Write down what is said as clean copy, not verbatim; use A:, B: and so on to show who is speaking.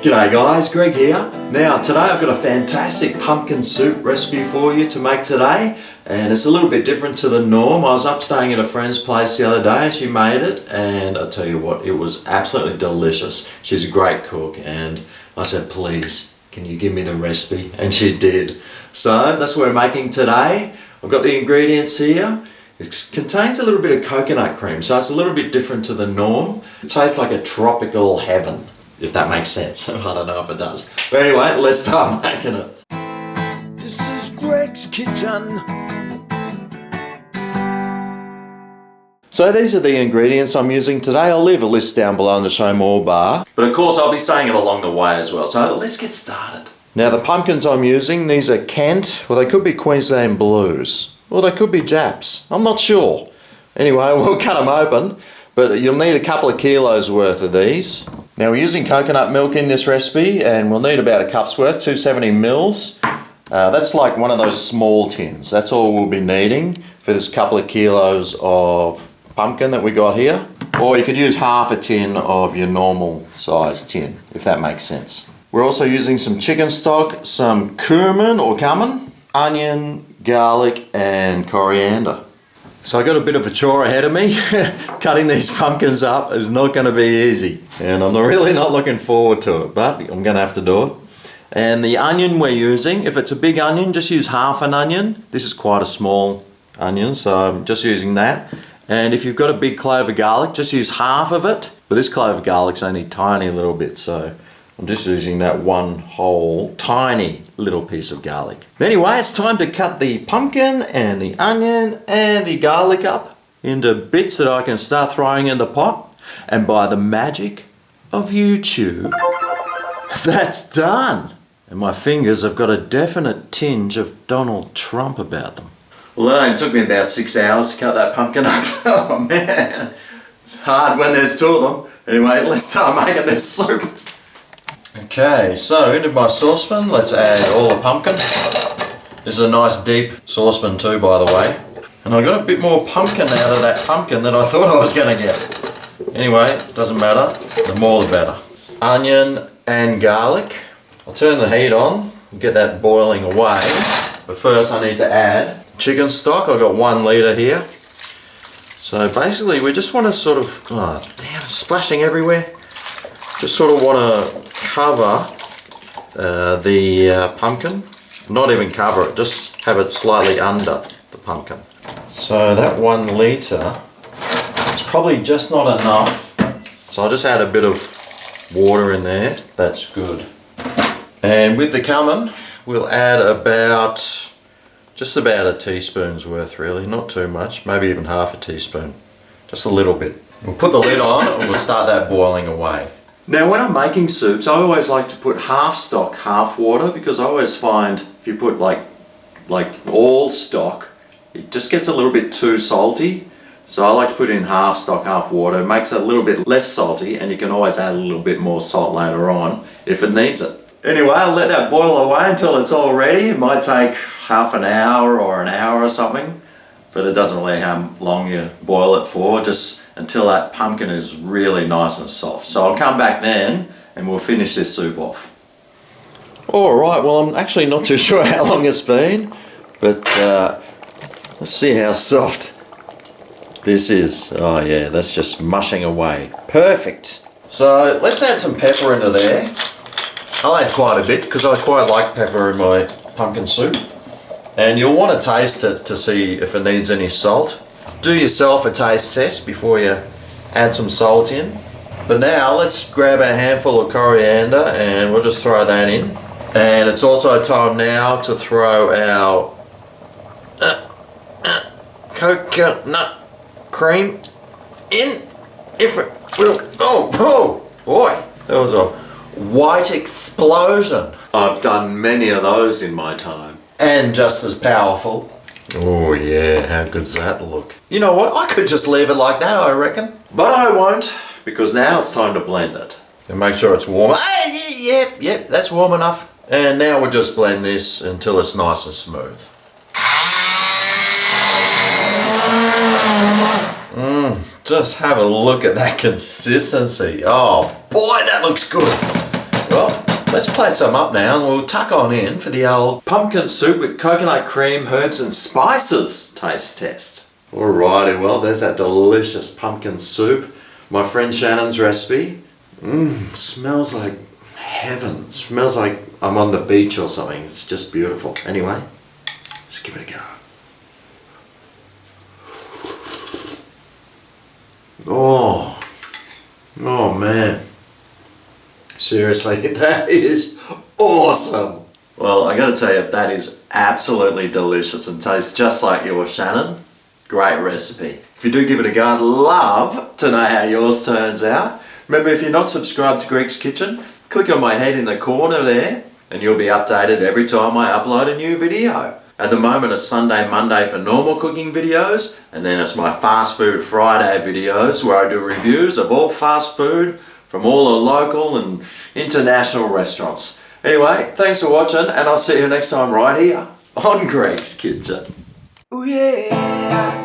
A: G'day guys, Greg here. Now today I've got a fantastic pumpkin soup recipe for you to make today, and it's a little bit different to the norm. I was up staying at a friend's place the other day and she made it, and I tell you what, it was absolutely delicious. She's a great cook and I said, please, can you give me the recipe? And she did. So that's what we're making today. I've got the ingredients here. It contains a little bit of coconut cream, so it's a little bit different to the norm. It tastes like a tropical heaven, if that makes sense. I don't know if it does. But anyway, let's start making it.
B: This is Greg's Kitchen.
A: So these are the ingredients I'm using today. I'll leave a list down below in the show more bar. But of course I'll be saying it along the way as well. So let's get started. Now the pumpkins I'm using, these are Kent, or they could be Queensland Blues. Or they could be Japs. I'm not sure. Anyway, we'll cut them open. But you'll need a couple of kilos worth of these. Now we're using coconut milk in this recipe, and we'll need about a cup's worth, 270 mils. That's like one of those small tins. That's all we'll be needing for this couple of kilos of pumpkin that we got here. Or you could use half a tin of your normal size tin, if that makes sense. We're also using some chicken stock, some cumin or cumin, onion, garlic and coriander. So I got a bit of a chore ahead of me. Cutting these pumpkins up is not going to be easy, and I'm really not looking forward to it, but I'm going to have to do it. And the onion we're using, if it's a big onion, just use half an onion. This is quite a small onion, so I'm just using that. And if you've got a big clove of garlic, just use half of it. But this clove of garlic's only a tiny little bit, so I'm just using that one whole tiny little piece of garlic. Anyway, it's time to cut the pumpkin and the onion and the garlic up into bits that I can start throwing in the pot. And by the magic of YouTube, that's done. And my fingers have got a definite tinge of Donald Trump about them. Well, it only took me about 6 hours to cut that pumpkin up. Oh man, it's hard when there's two of them. Anyway, let's start making this soup. Okay, so into my saucepan, let's add all the pumpkin. This is a nice deep saucepan too, by the way. And I got a bit more pumpkin out of that pumpkin than I thought I was going to get. Anyway, doesn't matter, the more the better. Onion and garlic. I'll turn the heat on and get that boiling away. But first I need to add chicken stock. I've got 1 litre here. So basically we just want to sort of, oh damn, it's splashing everywhere. Just sort of want to cover the pumpkin, not even cover it, just have it slightly under the pumpkin. So that 1 litre is probably just not enough, so I'll just add a bit of water in there. That's good. And with the cumin we'll add just about a teaspoon's worth, really, not too much, maybe even half a teaspoon, just a little bit. We'll put the lid on and we'll start that boiling away. Now when I'm making soups, I always like to put half stock, half water, because I always find if you put like all stock, it just gets a little bit too salty. So I like to put in half stock, half water. It makes it a little bit less salty, and you can always add a little bit more salt later on if it needs it. Anyway, I'll let that boil away until it's all ready. It might take half an hour or an hour or something, but it doesn't really how long you boil it for, just until that pumpkin is really nice and soft. So I'll come back then and we'll finish this soup off. Alright, well I'm actually not too sure how long it's been, but let's see how soft this is. Oh yeah, that's just mushing away. Perfect. So let's add some pepper into there. I'll add quite a bit because I quite like pepper in my pumpkin soup. And you'll want to taste it to see if it needs any salt. Do yourself a taste test before you add some salt in. But now let's grab a handful of coriander and we'll just throw that in. And it's also time now to throw our coconut cream in. If it will. Oh boy, that was a white explosion. I've done many of those in my time. And just as powerful. Oh yeah, how good's that look? You know what, I could just leave it like that, I reckon. But I won't, because now it's time to blend it. And make sure it's warm. Yep, that's warm enough. And now we'll just blend this until it's nice and smooth. Just have a look at that consistency. Oh boy, that looks good. Well, let's plate some up now and we'll tuck on in for the old pumpkin soup with coconut cream, herbs and spices taste test. Alrighty, well there's that delicious pumpkin soup. My friend Shannon's recipe. Smells like heaven. Smells like I'm on the beach or something. It's just beautiful. Anyway, let's give it a go. Oh man. Seriously, that is awesome. Well, I gotta tell you, that is absolutely delicious and tastes just like yours, Shannon. Great recipe. If you do give it a go, I'd love to know how yours turns out. Remember, if you're not subscribed to Greg's Kitchen, click on my head in the corner there and you'll be updated every time I upload a new video. At the moment it's Sunday, Monday for normal cooking videos, and then it's my Fast Food Friday videos where I do reviews of all fast food from all the local and international restaurants. Anyway, thanks for watching and I'll see you next time right here on Greg's Kitchen.
B: Oh yeah.